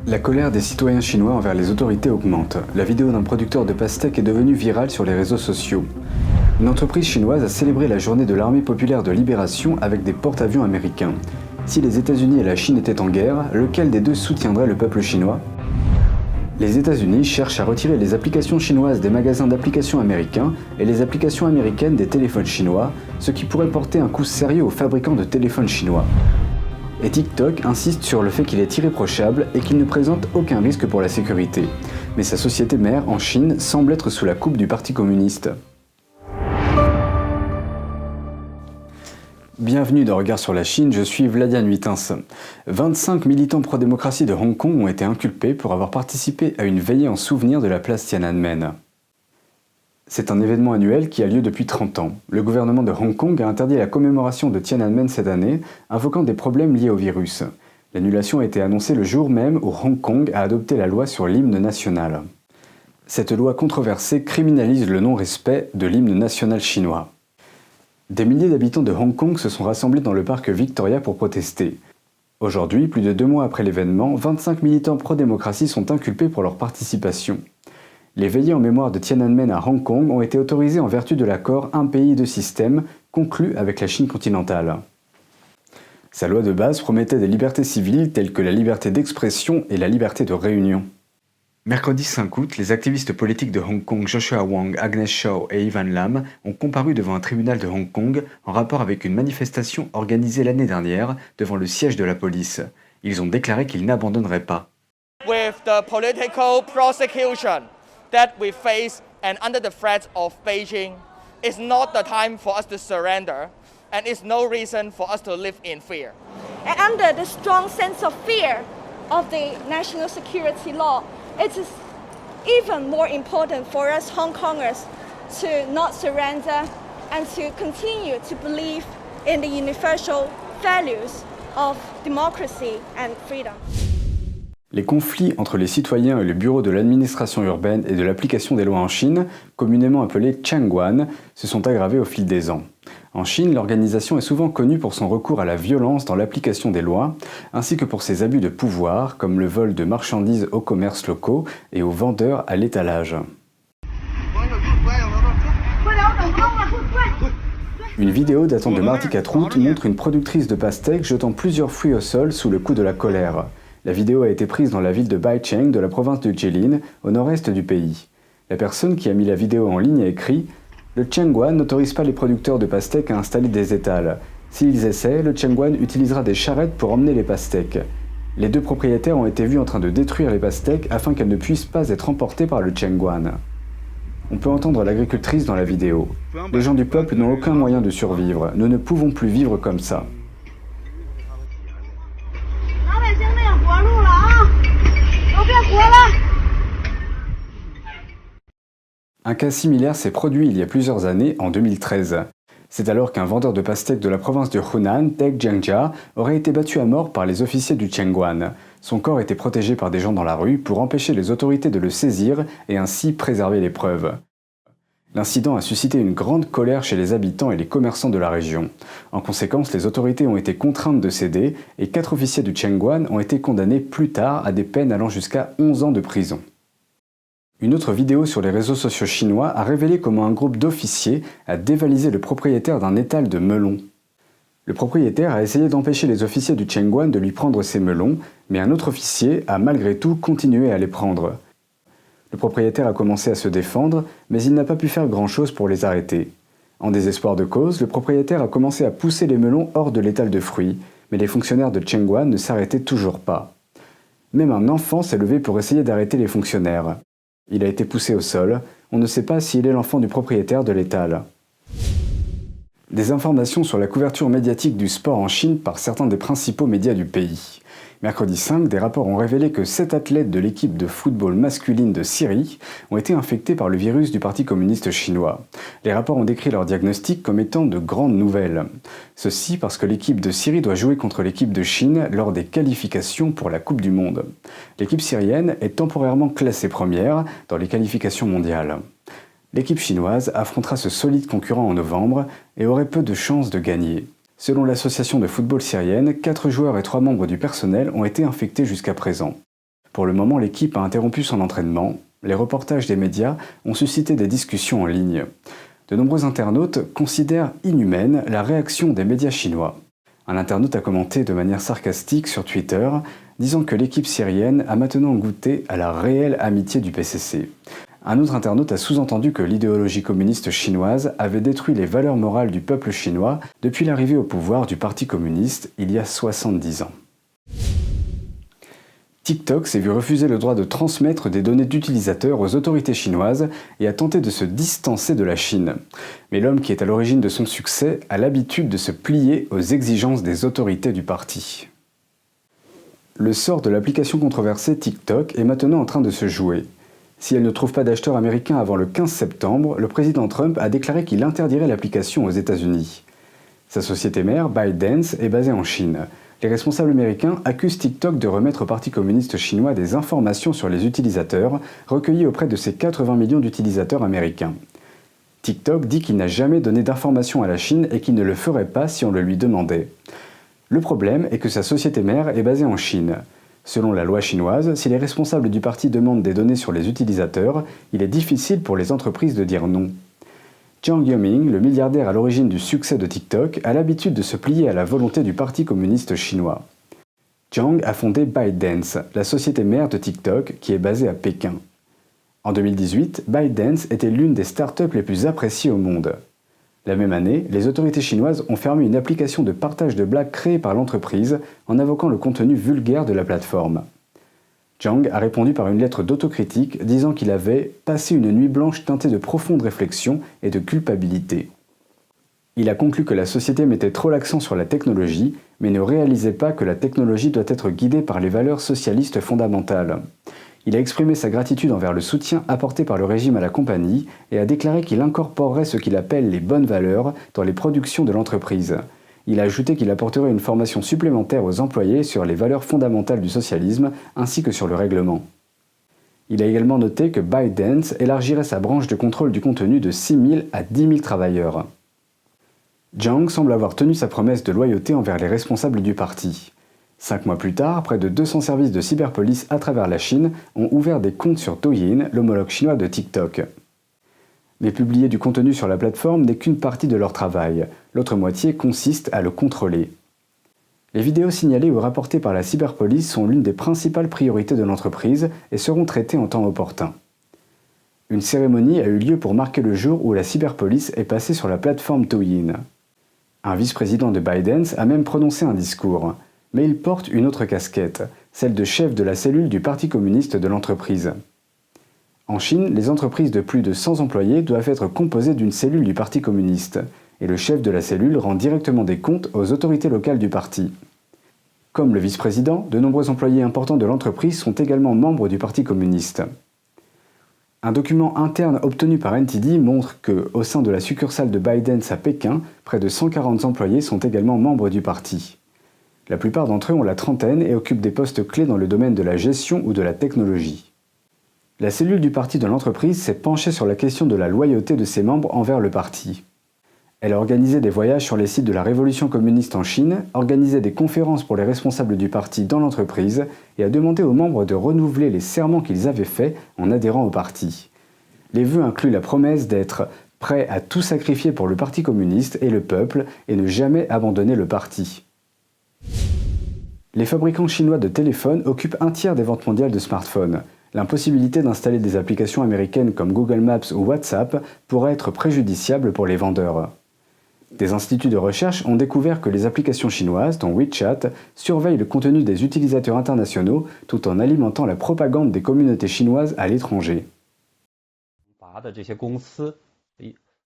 La colère des citoyens chinois envers les autorités augmente. La vidéo d'un producteur de pastèques est devenue virale sur les réseaux sociaux. Une entreprise chinoise a célébré la journée de l'armée populaire de libération avec des porte-avions américains. Si les États-Unis et la Chine étaient en guerre, lequel des deux soutiendrait le peuple chinois ? Les États-Unis cherchent à retirer les applications chinoises des magasins d'applications américains et les applications américaines des téléphones chinois, ce qui pourrait porter un coup sérieux aux fabricants de téléphones chinois. Et TikTok insiste sur le fait qu'il est irréprochable et qu'il ne présente aucun risque pour la sécurité. Mais sa société mère, en Chine, semble être sous la coupe du Parti communiste. Bienvenue dans Regard sur la Chine, je suis Vladian Huitens. 25 militants pro-démocratie de Hong Kong ont été inculpés pour avoir participé à une veillée en souvenir de la place Tiananmen. C'est un événement annuel qui a lieu depuis 30 ans. Le gouvernement de Hong Kong a interdit la commémoration de Tiananmen cette année, invoquant des problèmes liés au virus. L'annulation a été annoncée le jour même où Hong Kong a adopté la loi sur l'hymne national. Cette loi controversée criminalise le non-respect de l'hymne national chinois. Des milliers d'habitants de Hong Kong se sont rassemblés dans le parc Victoria pour protester. Aujourd'hui, plus de 2 mois après l'événement, 25 militants pro-démocratie sont inculpés pour leur participation. Les veillées en mémoire de Tiananmen à Hong Kong ont été autorisées en vertu de l'accord Un pays, deux systèmes conclu avec la Chine continentale. Sa loi de base promettait des libertés civiles telles que la liberté d'expression et la liberté de réunion. Mercredi 5 août, les activistes politiques de Hong Kong Joshua Wong, Agnes Chow et Ivan Lam ont comparu devant un tribunal de Hong Kong en rapport avec une manifestation organisée l'année dernière devant le siège de la police. Ils ont déclaré qu'ils n'abandonneraient pas. With the political prosecution that we face and under the threat of Beijing, it's not the time for us to surrender and it's no reason for us to live in fear. And under the strong sense of fear of the national security law, it is even more important for us Hong Kongers to not surrender and to continue to believe in the universal values of democracy and freedom. Les conflits entre les citoyens et le bureau de l'administration urbaine et de l'application des lois en Chine, communément appelés Changguan, se sont aggravés au fil des ans. En Chine, l'organisation est souvent connue pour son recours à la violence dans l'application des lois, ainsi que pour ses abus de pouvoir, comme le vol de marchandises aux commerces locaux et aux vendeurs à l'étalage. Une vidéo datant de mardi 4 août montre une productrice de pastèques jetant plusieurs fruits au sol sous le coup de la colère. La vidéo a été prise dans la ville de Baicheng de la province de Jilin, au nord-est du pays. La personne qui a mis la vidéo en ligne a écrit « Le Changguan n'autorise pas les producteurs de pastèques à installer des étals. S'ils essaient, le Changguan utilisera des charrettes pour emmener les pastèques. » Les deux propriétaires ont été vus en train de détruire les pastèques afin qu'elles ne puissent pas être emportées par le Changguan. On peut entendre l'agricultrice dans la vidéo. « Les gens du peuple n'ont aucun moyen de survivre. Nous ne pouvons plus vivre comme ça. » Un cas similaire s'est produit il y a plusieurs années, en 2013. C'est alors qu'un vendeur de pastèques de la province de Hunan, Deng Jiangjia, aurait été battu à mort par les officiers du Changguan. Son corps était protégé par des gens dans la rue pour empêcher les autorités de le saisir et ainsi préserver les preuves. L'incident a suscité une grande colère chez les habitants et les commerçants de la région. En conséquence, les autorités ont été contraintes de céder et 4 officiers du Changguan ont été condamnés plus tard à des peines allant jusqu'à 11 ans de prison. Une autre vidéo sur les réseaux sociaux chinois a révélé comment un groupe d'officiers a dévalisé le propriétaire d'un étal de melons. Le propriétaire a essayé d'empêcher les officiers du Changguan de lui prendre ses melons, mais un autre officier a malgré tout continué à les prendre. Le propriétaire a commencé à se défendre, mais il n'a pas pu faire grand-chose pour les arrêter. En désespoir de cause, le propriétaire a commencé à pousser les melons hors de l'étal de fruits, mais les fonctionnaires de Changguan ne s'arrêtaient toujours pas. Même un enfant s'est levé pour essayer d'arrêter les fonctionnaires. Il a été poussé au sol, on ne sait pas s'il est l'enfant du propriétaire de l'étal. Des informations sur la couverture médiatique du sport en Chine par certains des principaux médias du pays. Mercredi 5, des rapports ont révélé que 7 athlètes de l'équipe de football masculine de Syrie ont été infectés par le virus du Parti communiste chinois. Les rapports ont décrit leur diagnostic comme étant de grandes nouvelles. Ceci parce que l'équipe de Syrie doit jouer contre l'équipe de Chine lors des qualifications pour la Coupe du Monde. L'équipe syrienne est temporairement classée première dans les qualifications mondiales. L'équipe chinoise affrontera ce solide concurrent en novembre et aurait peu de chances de gagner. Selon l'association de football syrienne, 4 joueurs et 3 membres du personnel ont été infectés jusqu'à présent. Pour le moment, l'équipe a interrompu son entraînement. Les reportages des médias ont suscité des discussions en ligne. De nombreux internautes considèrent inhumaine la réaction des médias chinois. Un internaute a commenté de manière sarcastique sur Twitter, disant que l'équipe syrienne a maintenant goûté à la réelle amitié du PCC. Un autre internaute a sous-entendu que l'idéologie communiste chinoise avait détruit les valeurs morales du peuple chinois depuis l'arrivée au pouvoir du Parti communiste il y a 70 ans. TikTok s'est vu refuser le droit de transmettre des données d'utilisateurs aux autorités chinoises et a tenté de se distancer de la Chine. Mais l'homme qui est à l'origine de son succès a l'habitude de se plier aux exigences des autorités du parti. Le sort de l'application controversée TikTok est maintenant en train de se jouer. Si elle ne trouve pas d'acheteurs américains avant le 15 septembre, le président Trump a déclaré qu'il interdirait l'application aux États-Unis. Sa société mère, ByteDance, est basée en Chine. Les responsables américains accusent TikTok de remettre au Parti communiste chinois des informations sur les utilisateurs recueillies auprès de ses 80 millions d'utilisateurs américains. TikTok dit qu'il n'a jamais donné d'informations à la Chine et qu'il ne le ferait pas si on le lui demandait. Le problème est que sa société mère est basée en Chine. Selon la loi chinoise, si les responsables du parti demandent des données sur les utilisateurs, il est difficile pour les entreprises de dire non. Zhang Yiming, le milliardaire à l'origine du succès de TikTok, a l'habitude de se plier à la volonté du Parti communiste chinois. Zhang a fondé ByteDance, la société mère de TikTok, qui est basée à Pékin. En 2018, ByteDance était l'une des startups les plus appréciées au monde. La même année, les autorités chinoises ont fermé une application de partage de blagues créée par l'entreprise en invoquant le contenu vulgaire de la plateforme. Zhang a répondu par une lettre d'autocritique disant qu'il avait « passé une nuit blanche teintée de profonde réflexion et de culpabilité ». Il a conclu que la société mettait trop l'accent sur la technologie, mais ne réalisait pas que la technologie doit être guidée par les valeurs socialistes fondamentales. Il a exprimé sa gratitude envers le soutien apporté par le régime à la compagnie et a déclaré qu'il incorporerait ce qu'il appelle les bonnes valeurs dans les productions de l'entreprise. Il a ajouté qu'il apporterait une formation supplémentaire aux employés sur les valeurs fondamentales du socialisme ainsi que sur le règlement. Il a également noté que ByteDance élargirait sa branche de contrôle du contenu de 6 000 à 10 000 travailleurs. Zhang semble avoir tenu sa promesse de loyauté envers les responsables du parti. 5 mois plus tard, près de 200 services de cyberpolice à travers la Chine ont ouvert des comptes sur Douyin, l'homologue chinois de TikTok. Mais publier du contenu sur la plateforme n'est qu'une partie de leur travail. L'autre moitié consiste à le contrôler. Les vidéos signalées ou rapportées par la cyberpolice sont l'une des principales priorités de l'entreprise et seront traitées en temps opportun. Une cérémonie a eu lieu pour marquer le jour où la cyberpolice est passée sur la plateforme Douyin. Un vice-président de ByteDance a même prononcé un discours. Mais il porte une autre casquette, celle de chef de la cellule du Parti communiste de l'entreprise. En Chine, les entreprises de plus de 100 employés doivent être composées d'une cellule du Parti communiste, et le chef de la cellule rend directement des comptes aux autorités locales du parti. Comme le vice-président, de nombreux employés importants de l'entreprise sont également membres du Parti communiste. Un document interne obtenu par NTD montre que, au sein de la succursale de ByteDance à Pékin, près de 140 employés sont également membres du parti. La plupart d'entre eux ont la trentaine et occupent des postes clés dans le domaine de la gestion ou de la technologie. La cellule du parti de l'entreprise s'est penchée sur la question de la loyauté de ses membres envers le parti. Elle a organisé des voyages sur les sites de la Révolution communiste en Chine, organisé des conférences pour les responsables du parti dans l'entreprise et a demandé aux membres de renouveler les serments qu'ils avaient faits en adhérant au parti. Les vœux incluent la promesse d'être prêts à tout sacrifier pour le Parti communiste et le peuple et ne jamais abandonner le parti. Les fabricants chinois de téléphones occupent un tiers des ventes mondiales de smartphones. L'impossibilité d'installer des applications américaines comme Google Maps ou WhatsApp pourrait être préjudiciable pour les vendeurs. Des instituts de recherche ont découvert que les applications chinoises, dont WeChat, surveillent le contenu des utilisateurs internationaux tout en alimentant la propagande des communautés chinoises à l'étranger.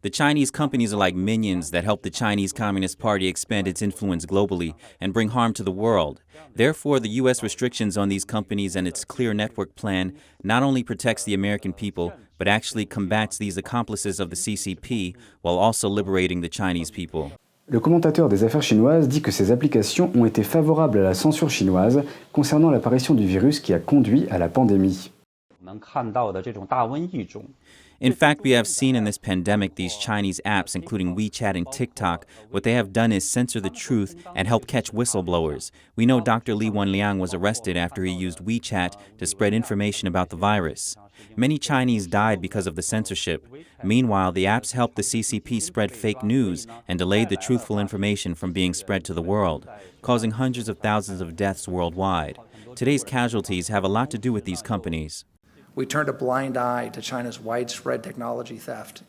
The Chinese companies are like minions that help the Chinese Communist Party expand its influence globally and bring harm to the world. Therefore, the U.S. restrictions on these companies and its clear network plan not only protects the American people, but actually combats these accomplices of the CCP while also liberating the Chinese people. Le commentateur des affaires chinoises dit que ces applications ont été favorables à la censure chinoise concernant l'apparition du virus qui a conduit à la pandémie. In fact, we have seen in this pandemic these Chinese apps, including WeChat and TikTok, what they have done is censor the truth and help catch whistleblowers. We know Dr. Li Wenliang was arrested after he used WeChat to spread information about the virus. Many Chinese died because of the censorship. Meanwhile, the apps helped the CCP spread fake news and delayed the truthful information from being spread to the world, causing hundreds of thousands of deaths worldwide. Today's casualties have a lot to do with these companies. We turned a blind eye to China's widespread technology theft.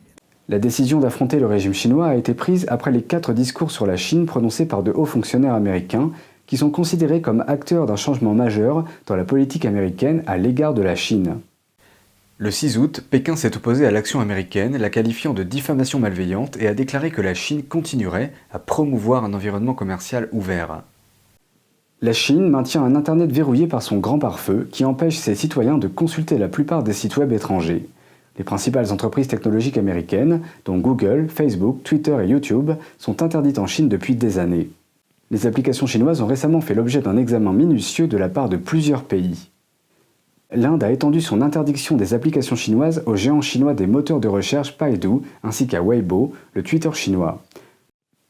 La décision d'affronter le régime chinois a été prise après les 4 discours sur la Chine prononcés par de hauts fonctionnaires américains qui sont considérés comme acteurs d'un changement majeur dans la politique américaine à l'égard de la Chine. Le 6 août, Pékin s'est opposé à l'action américaine, la qualifiant de diffamation malveillante et a déclaré que la Chine continuerait à promouvoir un environnement commercial ouvert. La Chine maintient un Internet verrouillé par son grand pare-feu qui empêche ses citoyens de consulter la plupart des sites web étrangers. Les principales entreprises technologiques américaines, dont Google, Facebook, Twitter et YouTube, sont interdites en Chine depuis des années. Les applications chinoises ont récemment fait l'objet d'un examen minutieux de la part de plusieurs pays. L'Inde a étendu son interdiction des applications chinoises aux géants chinois des moteurs de recherche Baidu ainsi qu'à Weibo, le Twitter chinois.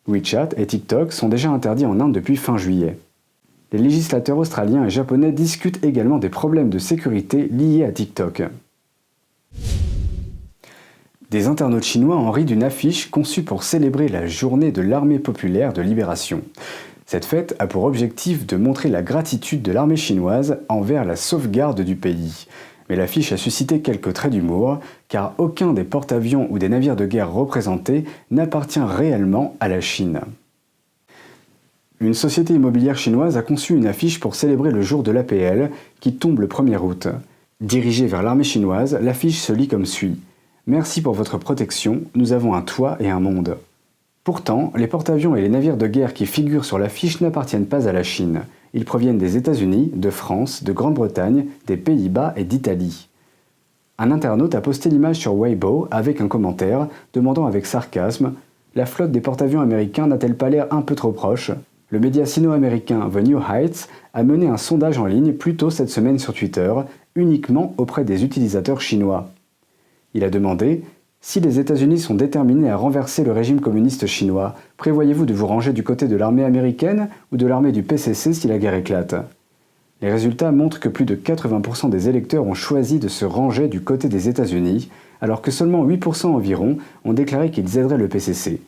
WeChat et TikTok sont déjà interdits en Inde depuis fin juillet. Les législateurs australiens et japonais discutent également des problèmes de sécurité liés à TikTok. Des internautes chinois en rient d'une affiche conçue pour célébrer la journée de l'armée populaire de libération. Cette fête a pour objectif de montrer la gratitude de l'armée chinoise envers la sauvegarde du pays. Mais l'affiche a suscité quelques traits d'humour, car aucun des porte-avions ou des navires de guerre représentés n'appartient réellement à la Chine. Une société immobilière chinoise a conçu une affiche pour célébrer le jour de l'APL, qui tombe le 1er août. Dirigée vers l'armée chinoise, l'affiche se lit comme suit. « Merci pour votre protection, nous avons un toit et un monde ». Pourtant, les porte-avions et les navires de guerre qui figurent sur l'affiche n'appartiennent pas à la Chine. Ils proviennent des États-Unis, de France, de Grande-Bretagne, des Pays-Bas et d'Italie. Un internaute a posté l'image sur Weibo avec un commentaire demandant avec sarcasme « La flotte des porte-avions américains n'a-t-elle pas l'air un peu trop proche ?» Le média sino-américain The New Heights a mené un sondage en ligne plus tôt cette semaine sur Twitter, uniquement auprès des utilisateurs chinois. Il a demandé « Si les États-Unis sont déterminés à renverser le régime communiste chinois, prévoyez-vous de vous ranger du côté de l'armée américaine ou de l'armée du PCC si la guerre éclate ?» Les résultats montrent que plus de 80% des électeurs ont choisi de se ranger du côté des États-Unis, alors que seulement 8% environ ont déclaré qu'ils aideraient le PCC.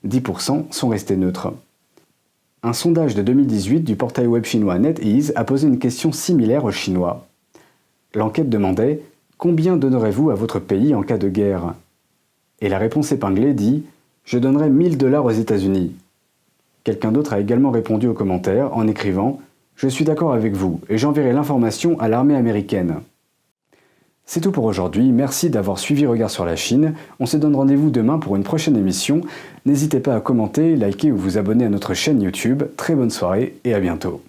10% sont restés neutres. Un sondage de 2018 du portail web chinois NetEase a posé une question similaire aux Chinois. L'enquête demandait « Combien donnerez-vous à votre pays en cas de guerre ?» Et la réponse épinglée dit « Je donnerai $1000 aux États-Unis ». Quelqu'un d'autre a également répondu aux commentaires en écrivant « Je suis d'accord avec vous et j'enverrai l'information à l'armée américaine ». C'est tout pour aujourd'hui, merci d'avoir suivi Regard sur la Chine. On se donne rendez-vous demain pour une prochaine émission. N'hésitez pas à commenter, liker ou vous abonner à notre chaîne YouTube. Très bonne soirée et à bientôt.